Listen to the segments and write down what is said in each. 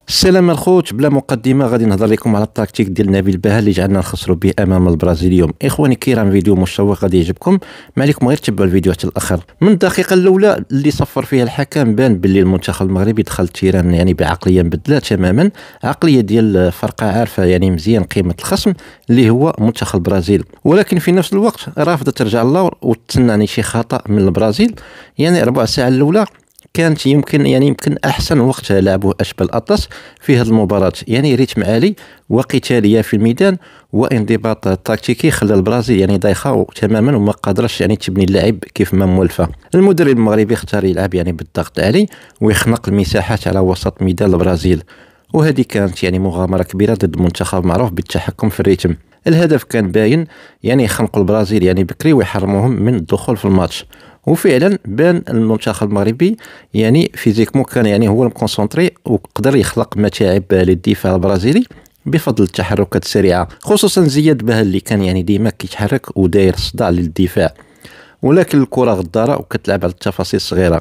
السلام الخوت، بلا مقدمه غادي نهضر لكم على التكتيك ديال نبيل بها اللي جعلنا نخسروا به امام البرازيل اليوم. اخواني الكرام، فيديو مشوق غادي يعجبكم، ما عليكم غير تتبعوا الفيديو حتى الاخر. من الدقيقه الاولى اللي صفر فيها الحكم بان باللي المنتخب المغربي دخل تيران بعقليه مبدله تماما، عقليه ديال فرقه عارفه مزيان قيمه الخصم اللي هو منتخب البرازيل، ولكن في نفس الوقت رافضه ترجع اللور وتسنى شي خطا من البرازيل. ربع ساعه الاولى كانت يمكن احسن وقت لعبه اشبال الاطلس في هذه المباراه. ريتم عالي وقتاليه في الميدان وانضباط تكتيكي خلى البرازيل دايخه تماما وما قادرش تبني اللعب كيف ما مولفه. المدرب المغربي اختار يلعب بالضغط العالي ويخنق المساحات على وسط ميدان البرازيل، وهذه كانت مغامره كبيره ضد منتخب معروف بالتحكم في الريتم. الهدف كان باين، خنقوا البرازيل بكري ويحرموهم من الدخول في الماتش، وفعلا بان المنتخب المغربي فيزيكمون كان هو المكونسونطري وقدر يخلق متاعب للدفاع البرازيلي بفضل التحركات السريعه، خصوصا زياد بها اللي كان ديما كيتحرك وداير صداع للدفاع. ولكن الكره غداره وكتلعب على التفاصيل الصغيره،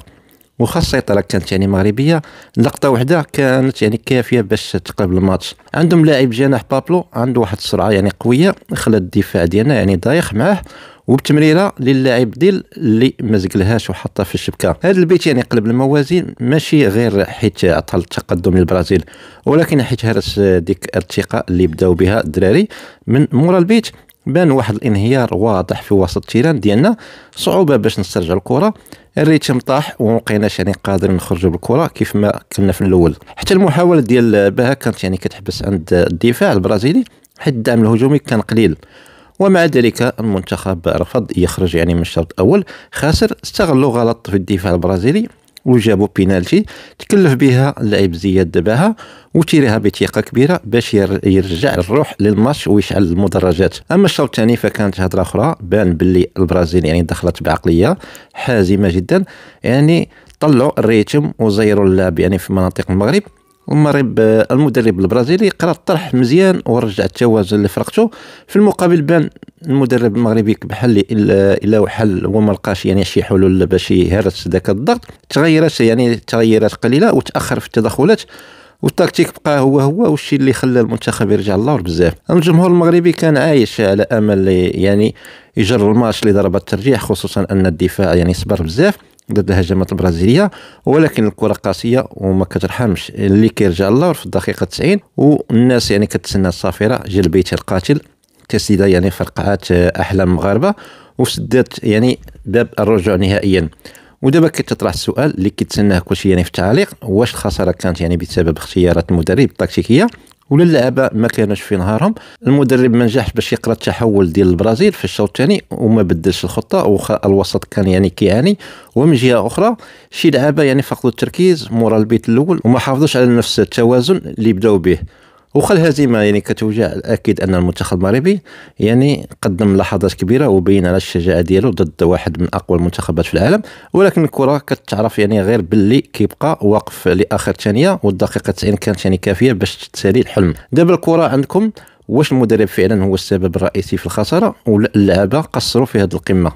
وخا السيطره كانت مغربيه. لقطه واحده كانت كافيه باش تقلب الماتش. عندهم لاعب جناح بابلو عنده واحد السرعه قويه، خلى الدفاع ديالنا دايخ معاه، وبتمريره للاعب ديال اللي ما زقلهاش وحطها في الشبكه. هذا البيت قلب الموازين، ماشي غير حيت عطى التقدم للبرازيل، ولكن حيت هرس ديك الثقه اللي بداو بها الدراري من مورا البيت. بان واحد الانهيار واضح في وسط التيران ديالنا، صعوبه باش نسترجع الكره، الريتم طاح ومبقيناش قادرين نخرجوا بالكره كيف ما كنا في الاول. حتى المحاوله ديال بها كانت كتحبس عند الدفاع البرازيلي حيت الدعم الهجومي كان قليل، ومع ذلك المنتخب رفض يخرج من الشوط الاول خاسر. استغلوا غلط في الدفاع البرازيلي وجابوا بينالتي تكلف بها اللاعب زياد بها وتيرها بثقه كبيره باش يرجع الروح للماتش ويشعل المدرجات. اما الشوط الثاني فكانت هضره اخرى، بان باللي البرازيل دخلت بعقليه حازمه جدا، طلعوا الريتم وزيروا اللعب في مناطق المغرب. المدرب البرازيلي قرا الطرح مزيان ورجع التوازن لفرقته. في المقابل بان المدرب المغربي بحال الا وحل وما لقاش شي حلول باش يهرس ذاك الضغط. تغيرات قليله وتاخر في التدخلات، والتكتيك بقى هو والشيء اللي خلى المنتخب يرجع اللور بزاف. الجمهور المغربي كان عايش على امل يجر الماتش لضربات الترجيح، خصوصا ان الدفاع صبر بزاف ضد الهجمات البرازيليه، ولكن الكره قاسيه وما كترحمش. اللي كيرجع اللور في الدقيقه 90 والناس كتسنى الصافره جا البيت القاتل، تسديده فرقعات احلام مغاربه وسدات باب الرجوع نهائيا. ودابا كيتطرح السؤال اللي كيتسناه كلشي في التعليق: واش الخساره كانت بسبب اختيارات المدرب التكتيكيه ولا اللعابه ما كانوش في نهارهم؟ المدرب ما نجحش باش يقرا التحول ديال البرازيل في الشوط الثاني وما بدلش الخطه، وخا الوسط كان كيعاني. ومن جهه اخرى شي لعابه فقدوا التركيز مورا البيت الاول وما حافظوش على نفس التوازن اللي بداو به. وخا الهزيمه كتوجع، اكيد ان المنتخب المغربي قدم لحظات كبيره وبين على الشجاعه ديالو ضد واحد من اقوى المنتخبات في العالم، ولكن الكره كتعرف غير باللي كيبقى واقف لاخر ثانيه، والدقيقه 90 كانت كافيه باش تسالي الحلم. دابا الكره عندكم، واش المدرب فعلا هو السبب الرئيسي في الخساره ولا اللعابه قصروا في هذه القمه؟